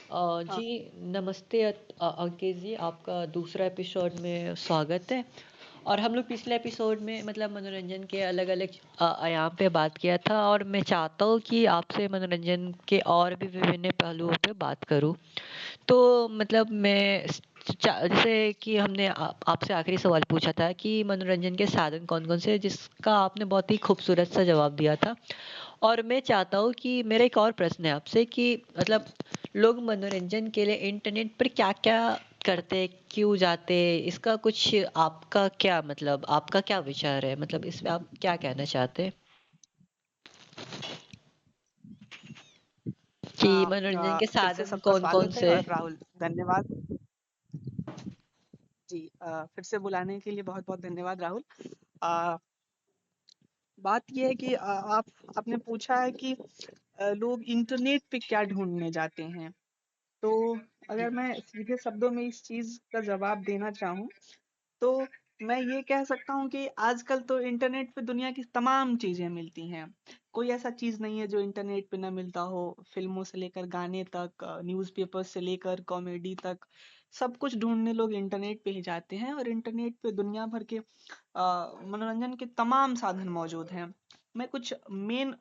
हाँ, जी, नमस्ते अंकित जी, आपका दूसरा एपिसोड में स्वागत है। और हम लोग पिछले एपिसोड में मतलब मनोरंजन के अलग-अलग आयाम पे बात किया था और मैं चाहता हूँ कि आपसे मनोरंजन के और भी विभिन्न पहलुओं पे बात करूँ। तो मतलब जैसे कि हमने आपसे आखिरी सवाल पूछा था कि मनोरंजन के साधन कौन-कौन से हैं, जिसका आपने बहुत ही खूबसूरत सा जवाब दिया था। और मैं चाहता हूँ कि मेरा एक और प्रश्न है आपसे कि मतलब लोग मनोरंजन के लिए इंटरनेट पर क्या-क्या करते, क्यों जाते? इसका कुछ आपका क्या मतलब आपका क्या विचार है? मतलब इसमें आप क्या कहना चाहते हैं कि मनोरंजन के फिर से साधन सबका कौन-कौन स्वागत है से? और राहुल धन्यवाद जी। फिर से बुलाने के लिए बहुत-बहुत धन्यवाद राहुल। अ, बात ये है कि आपने पूछा है कि लोग इंटरनेट पे क्या ढूँढने जाते हैं। तो अगर मैं सीधे शब्दों में इस चीज़ का जवाब देना चाहूँ तो मैं ये कह सकता हूँ कि आजकल तो इंटरनेट पे दुनिया की तमाम चीजें मिलती हैं। कोई ऐसा चीज नहीं है जो इंटरनेट पे ना मिलता हो। फिल्मों से लेकर गाने तक, न्यूज़पेपर से लेकर कॉमेडी तक, सब कुछ ढूंढने लोग इंटरनेट पे ही जाते हैं और इंटरनेट पे दुनिया भर के मनोरंजन के तमाम साधन मौजूद हैं। मैं कुछ मेन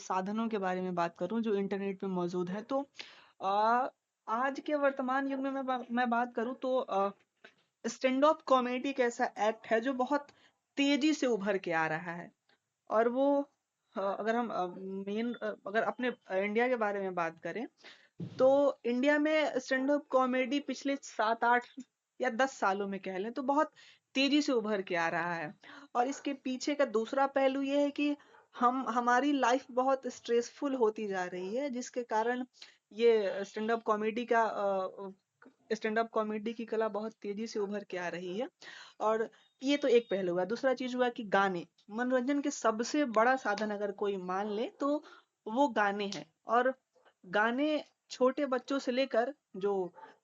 साधनों के बारे में बात करूं जो इंटरनेट पे मौजूद है तो अ, आज के वर्तमान युग में मैं बात करूं तो स्टैंड अप कॉमेडी एक ऐसा एक्ट है जो बहुत तेजी से उभर के आ रहा है और वो अगर हम मेन अगर अपने इंडिया के बारे में बात करें तो इंडिया में स्टैंड अप कॉमेडी पिछले 7-8 या 10 सालों में कह लें तो बहुत तेजी से उभर के आ रहा है। और इसके पीछे का दूसरा पहलू ये है कि हम हमारी लाइफ बहुत स्ट्रेसफुल होती जा रही है जिसके कारण ये स्टैंड अप कॉमेडी की कला बहुत तेजी से उभर के आ रही है। और ये तो एक पहलू हुआ। दूसरा चीज हुआ कि गाने मनोरंजन के सबसे बड़ा साधन अगर कोई मान ले तो वो गाने हैं। और गाने छोटे बच्चों से लेकर जो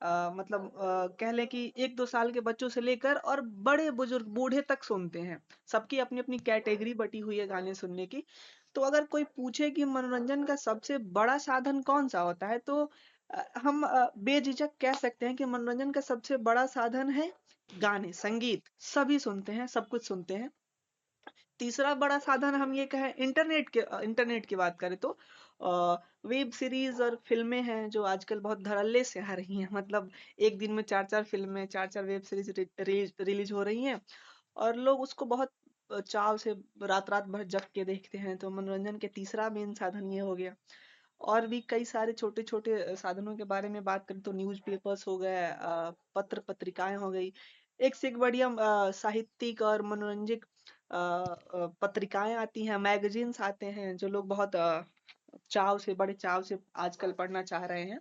कह लें कि 1-2 साल के बच्चों से लेकर और बड़े बुजुर्ग बूढ़े तक सुनते हैं। सबकी अपनी अपनी कैटेगरी बटी हुई है गाने सुनने की। तो अगर कोई पूछे कि मनोरंजन का सबसे बड़ा साधन कौन सा होता है तो हम बेझिझक कह सकते हैं कि मनोरंजन का सबसे बड़ा साधन है गाने, संगीत। सभी सुनते हैं, सब कुछ सुनते हैं। तीसरा बड़ा साधन हम ये कहें इंटरनेट की बात करें तो वेब सीरीज और फिल्में हैं जो आजकल बहुत धड़ल्ले से आ रही हैं। मतलब एक दिन में 4-4 फिल्में, 4-4 वेब सीरीज रिलीज हो रही हैं और लोग उसको बहुत चाव से रात-रात भर जग के देखते हैं। तो मनोरंजन के तीसरा मेन साधन ये हो गया। और भी कई सारे छोटे-छोटे साधनों के बारे में बात करें तो न्यूज़पेपर्स हो गए, पत्र-पत्रिकाएँ हो गई। एक से एक बढ़िया साहित्यिक और मनोरंजक पत्रिकाएँ आती हैं, मैगज़ीन्स आते हैं जो लोग बहुत बड़े चाव से आजकल पढ़ना चाह रहे हैं।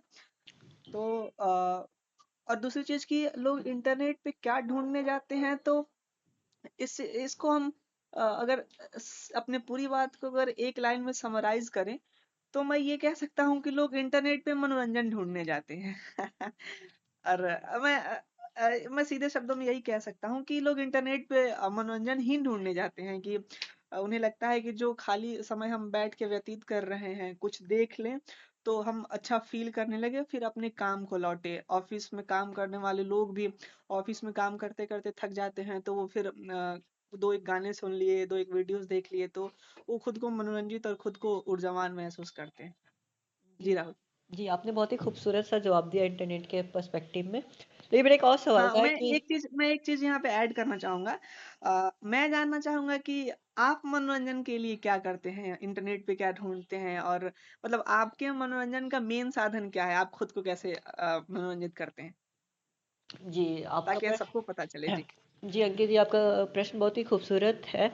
तो और दूसरी चीज़ कि लोग इंटरनेट पे क्या ढूँढने जाते हैं तो इसको हम अगर अपने पूरी बात को अगर एक लाइन में समराइज़ करें तो मैं ये कह सकता हूँ कि लोग इंटरनेट पे मनोरंजन ढूँढने जाते हैं। और मैं सीधे शब्दों में यही कह सकता हूँ कि लोग इंटरनेट पे मनोरंजन ही ढूँढने जाते हैं कि उन्हें लगता है कि जो खाली समय हम बैठ के व्यतीत कर रहे हैं, कुछ देख लें, तो हम अच्छा फ़ील करने लगे, फिर अपने काम को लौटें। ऑफ़िस में काम करने वाले लोग भी ऑफ़िस में काम करते-करते थक जाते हैं, तो वो फिर 2 एक गाने सुन लिए, 2 एक वीडियोज़ देख लिए, तो वो खुद को मनोरंजित और खुद को ऊर्जावान महसूस करते हैं। जी, जी, राहुल। जी, आपने बहुत ही खूबसूरत सा जवाब दिया इंटरनेट के पर्सपेक्टिव में। लेकिन मेरा एक और सवाल हाँ, था कि मैं एक चीज़ यहाँ पे ऐड करना चाहूँगा। मैं जानना चाहूँगा कि आप मनोरंजन के लिए क्या करते हैं? इंटरनेट पे क्या ढूँढते हैं? और मतलब आपके मनोरंजन का मेन साधन क्या है? आप खुद को कैसे मनोरंजित करते हैं? जी, आपका ताकि सबको पता चले। प्रश्न जी। जी, अंकित जी, आपका प्रश्न बहुत ही खूबसूरत है।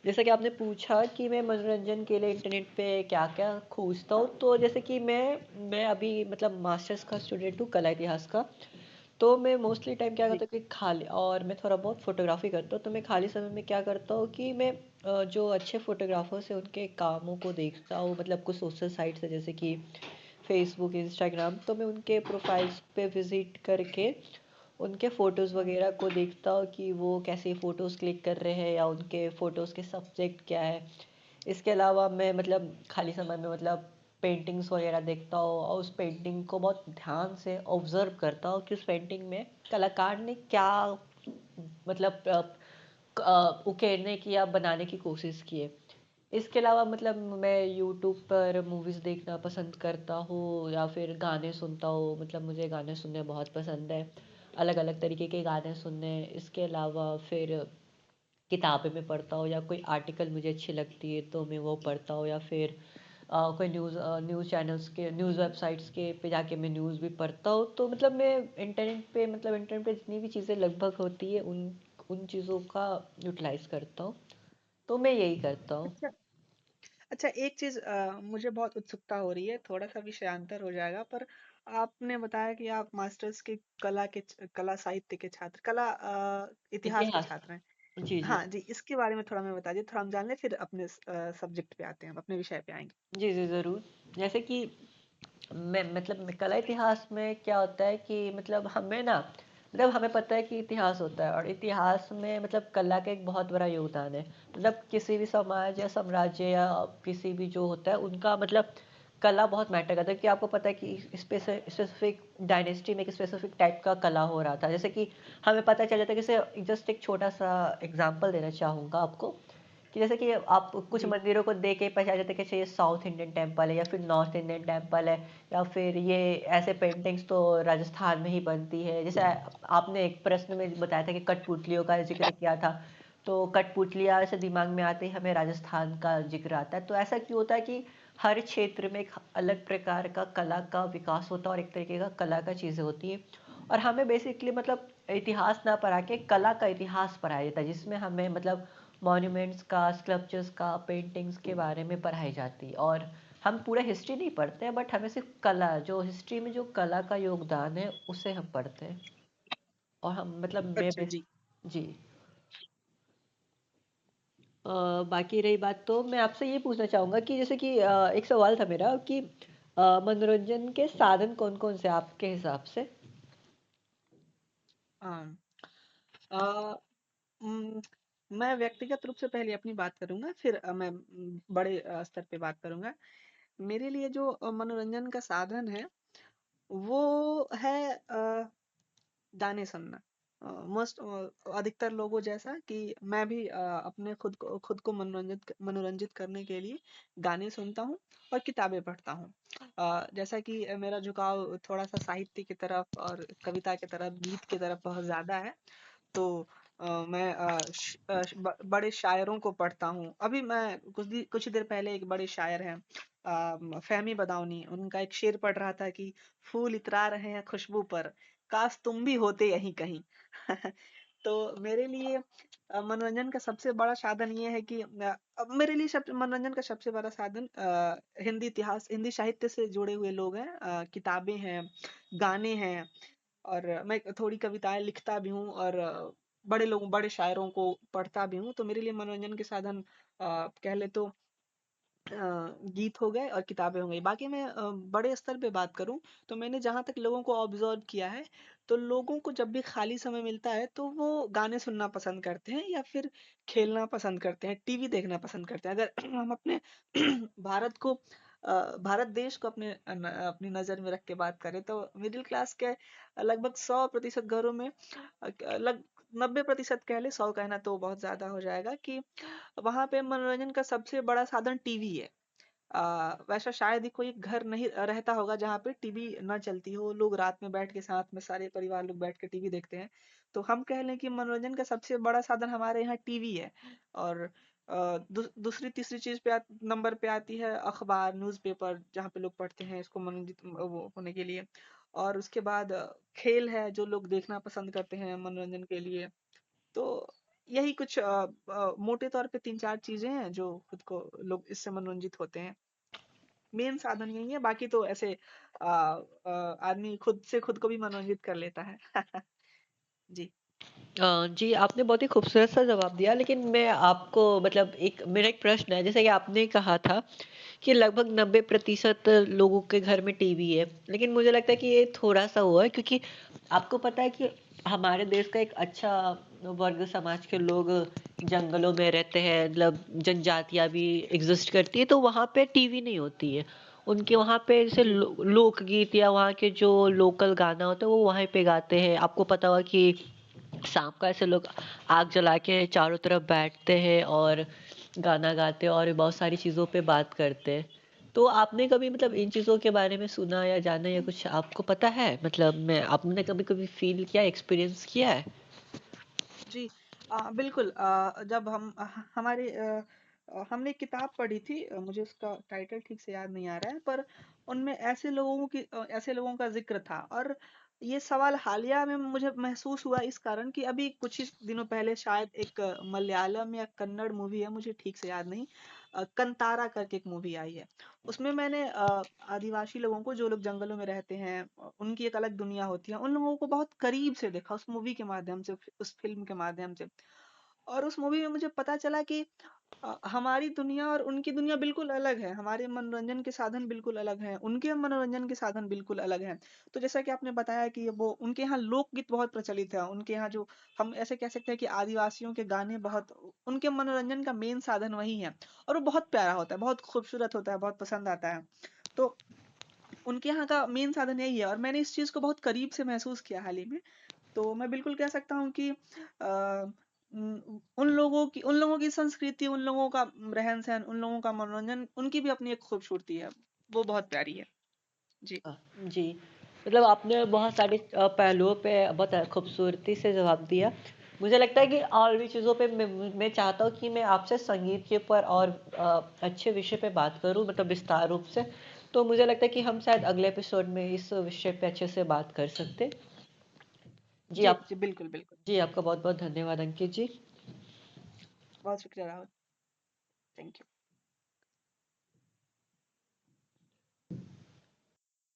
जैसा कि आपने पूछा कि मैं मनोरंजन के लिए इंटरनेट पे क्या-क्या खोजता हूँ, तो जैसे कि मैं अभी मतलब मास्टर्स का स्टूडेंट हूँ, कला इतिहास का। तो मैं मोस्टली टाइम क्या जी। करता हूँ कि खाली और मैं थोड़ा बहुत फ़ोटोग्राफ़ी करता हूँ, तो मैं खाली समय में क्या करता हूँ कि मैं जो अच्छे फ़ोटोग्राफ़र्स हैं, उनके कामों को देखता हूँ। मतलब कुछ सोशल साइट्स है जैसे कि फ़ेसबुक, इंस्टाग्राम, तो मैं उनके प्रोफ़ाइल्स पे विज़िट करके उनके फ़ोटोज़ वगैरह को देखता हूँ कि वो कैसे फ़ोटोज़ क्लिक कर रहे हैं या उनके फ़ोटोज़ के सब्जेक्ट क्या है। इसके अलावा मैं मतलब खाली समय में मतलब पेंटिंग्स वगैरह देखता हूँ और उस पेंटिंग को बहुत ध्यान से ऑब्जर्व करता हूँ कि उस पेंटिंग में कलाकार ने क्या मतलब उकेरने की या बनाने की कोशिश की है। इसके अलावा मतलब मैं यूट्यूब पर मूवीज़ देखना पसंद करता हूँ या फिर गाने सुनता हूँ, मतलब मुझे गाने सुनने बहुत पसंद है, अलग अलग तरीके के गाने सुनने। इसके अलावा फिर किताबें मैं पढ़ता हूँ या कोई आर्टिकल मुझे अच्छी लगती है तो मैं वो पढ़ता हूँ, या फिर कोई न्यूज़ चैनल्स के न्यूज़ वेबसाइट्स के पे जाके मैं न्यूज़ भी पढ़ता हूँ। तो मतलब मैं इंटरनेट पे जितनी भी चीज़ें लगभग होती है उन उन चीज़ों का यूटिलाइज करता हूँ। तो मैं यही करता हूँ। अच्छा। अच्छा, एक चीज मुझे बहुत उत्सुकता हो रही है, थोड़ा सा विषयांतर हो जाएगा, पर आपने बताया कि आप मास्टर्स के कला साहित्य के छात्र, इतिहास के इतिहास। छात्र हैं। जी जी। हाँ जी, इसके बारे में थोड़ा मैं बता दीजिए, थोड़ा हम जान लें, फिर अपने सब्जेक्ट पे आते हैं, हम अपने विषय पे आएंगे। जी जी ज़रूर। जैसे कि कला इतिहास में क्या होता है कि मतलब हमें ना, मतलब हमें पता है कि इतिहास होता है और इतिहास में मतलब कला का एक बहुत बड़ा योगदान है। मतलब किसी भी समाज या साम्राज्य या किसी भी जो होता है उनका मतलब कला बहुत मैटर करता है। कि आपको पता है कि स्पेसिफिक डायनेस्टी में एक स्पेसिफिक टाइप का कला हो रहा था, जैसे कि हमें पता चल जाता है। जैसे जस्ट एक छोटा सा एग्जांपल देना चाहूँगा आपको कि जैसे कि आप कुछ जी। मंदिरों को देख के पहचान जाते हैं कि अच्छा ये साउथ इंडियन टेम्पल है या फिर नॉर्थ इंडियन टेम्पल है, या फिर ये ऐसे पेंटिंग्स तो राजस्थान में ही बनती है। जैसे आपने एक प्रश्न में बताया था कि कठपुतलियों का जिक्र किया था, तो कठपुतलियाँ ऐसे दिमाग में आते ही हमें राजस्थान का जिक्र आता है। तो ऐसा क्यों होता है कि हर क्षेत्र में एक अलग प्रकार का कला का विकास होता है और एक तरीके का कला का चीज़ें होती है। और हमें बेसिकली मतलब इतिहास ना पढ़ा के कला का इतिहास पढ़ाया जाता है, जिसमें हमें मतलब मॉन्यूमेंट्स का, स्कल्पचर्स का, पेंटिंग्स के बारे में पढ़ाई जाती है। और हम पूरा हिस्ट्री नहीं पढ़ते हैं, बट हमें सिर्फ कला, जो हिस्ट्री में जो कला का योगदान है उसे हम पढ़ते हैं। और हम मतलब मैं अच्छा बेस जी। जी। बाकी रही बात, तो मैं आपसे ये पूछना चाहूँगा कि जैसे कि एक सवाल था मेरा कि मनोरंजन के साधन कौन कौन से आपके हिसाब से? हाँ। अ, उम, मैं व्यक्तिगत रूप से पहले अपनी बात करूंगा, फिर मैं बड़े स्तर पे बात करूंगा। मेरे लिए जो मनोरंजन का साधन है, वो है गाने सुनना। अधिकतर लोगों जैसा कि मैं भी अपने खुद को मनोरंजित करने के लिए गाने सुनता हूँ और किताबें पढ़ता हूँ। जैसा कि मेरा झुकाव थोड़ा सा साहित्य की तरफ और कविता की तरफ, गीत की तरफ बहुत ज्यादा है। तो मैं बड़े शायरों को पढ़ता हूँ। अभी मैं कुछ ही देर पहले एक बड़े शायर हैं, फहमी बदाऊनी, उनका एक शेर पढ़ रहा था कि फूल इतरा रहे हैं खुशबू पर, काश तुम भी होते यहीं कहीं। तो मेरे लिए मनोरंजन का सबसे बड़ा साधन ये है कि अब मेरे लिए मनोरंजन का सबसे बड़ा साधन हिंदी साहित्य से जुड़े हुए लोग हैं, किताबें हैं, गाने हैं, और मैं थोड़ी कविताएं लिखता भी हूँ, और बड़े शायरों को पढ़ता भी हूँ। तो मेरे लिए मनोरंजन के साधन कह ले तो गीत हो गए और किताबें हो गई। बाकी मैं बड़े स्तर पे बात करूं, तो मैंने जहां तक लोगों को ऑब्जर्व किया है, तो लोगों को जब भी खाली समय मिलता है तो वो गाने सुनना पसंद करते हैं, या फिर खेलना पसंद करते हैं, टीवी देखना पसंद करते हैं। अगर हम अपने भारत को भारत देश को अपनी नजर में रख के बात करें, तो मिडिल क्लास के लगभग 100% घरों में, लग 90% कह ले, 100 कहना तो बहुत ज्यादा हो जाएगा, कि वहां पे मनोरंजन का सबसे बड़ा साधन टीवी है। वैसा शायद ही कोई घर नहीं रहता होगा जहाँ पे टीवी ना चलती हो, लोग रात में बैठ के, साथ में सारे परिवार लोग बैठ के टीवी देखते हैं। तो हम कह लें कि मनोरंजन का सबसे बड़ा साधन हमारे यहाँ टीवी है। और दूसरी तीसरी चीज नंबर पे आती है अखबार, न्यूज़पेपर, जहाँ पे लोग पढ़ते हैं इसको मनोरंजित वो होने के लिए। और उसके बाद खेल है, जो लोग देखना पसंद करते हैं मनोरंजन के लिए। तो यही कुछ मोटे तौर पे तीन चार चीजें हैं जो खुद को लोग इससे मनोरंजित होते हैं। मेन साधन यही है, बाकी तो ऐसे आदमी खुद से खुद को भी मनोरंजित कर लेता है। जी। जी, आपने बहुत ही खूबसूरत सा जवाब दिया, लेकिन मैं आपको मतलब एक मेरा एक प्रश्न है। जैसे कि आपने कहा था कि लगभग 90% लोगों के घर में टीवी है, लेकिन मुझे लगता है कि ये थोड़ा-सा हुआ है, क्योंकि आपको पता है कि हमारे देश का एक अच्छा वर्ग समाज के लोग जंगलों में रहते हैं, मतलब जनजातियाँ भी एग्ज़िस्ट करती है, तो वहाँ पे टीवी नहीं होती है। उनके वहाँ पे जैसे जी। लोकगीत या वहाँ के जो लोकल गाना होता है वो वहीं पे गाते हैं। आपको पता होगा कि शाम को ऐसे लोग आग जला के चारों तरफ बैठते हैं और गाना गाते हैं और बहुत सारी चीज़ों पे बात करते हैं। तो आपने कभी मतलब इन चीज़ों के बारे में सुना या जाना या कुछ आपको पता है? मतलब मैं आपने कभी-कभी फ़ील किया, एक्सपीरियंस किया है? जी। बिल्कुल, जब हम हमारे हमने एक किताब पढ़ी थी, मुझे उसका टाइटल ठीक से याद नहीं आ रहा है, पर उनमें ऐसे लोगों का ज़िक्र था। और ये सवाल हालिया में मुझे महसूस हुआ इस कारण कि अभी कुछ ही दिनों पहले शायद एक मलयालम या कन्नड़ मूवी है, मुझे ठीक से याद नहीं, कंतारा करके एक मूवी आई है। उसमें मैंने आदिवासी लोगों को, जो लोग जंगलों में रहते हैं, उनकी एक अलग दुनिया होती है, उन लोगों को बहुत करीब से देखा उस मूवी के माध्यम से, उस फ़िल्म के माध्यम से। और उस मूवी में मुझे पता चला कि हमारी दुनिया और उनकी दुनिया बिल्कुल अलग है। हमारे मनोरंजन के साधन बिल्कुल अलग हैं, उनके मनोरंजन के साधन बिल्कुल अलग हैं। तो जैसा कि आपने बताया कि वो उनके यहाँ लोकगीत बहुत प्रचलित है। उनके यहाँ जो, हम ऐसे कह सकते हैं कि आदिवासियों के गाने बहुत, उनके मनोरंजन का मेन साधन वही है। और वो बहुत प्यारा होता है, बहुत खूबसूरत होता है, बहुत पसंद आता है। तो उनके यहाँ का मेन साधन यही है, और मैंने इस चीज़ को बहुत करीब से महसूस किया हाल ही में। तो मैं बिल्कुल कह सकता हूँ कि उन लोगों की संस्कृति, उन लोगों का रहन-सहन, उन लोगों का मनोरंजन, उनकी भी अपनी एक खूबसूरती है। वो बहुत प्यारी है। जी। जी। मतलब आपने बहुत सारे पहलुओं पे बहुत खूबसूरती से जवाब दिया। मुझे लगता है कि और भी चीज़ों पे मैं चाहता हूँ कि मैं आपसे संगीत के ऊपर और अच्छे विषय पे बात करूँ मतलब विस्तार रूप से। तो मुझे लगता है कि हम शायद अगले एपिसोड में इस विषय पे अच्छे से बात कर सकते हैं। जी, जी, आप जी, बिल्कुल, बिल्कुल। जी, आपका बहुत-बहुत धन्यवाद अंकित जी। बहुत शुक्रिया राहुल। Thank you.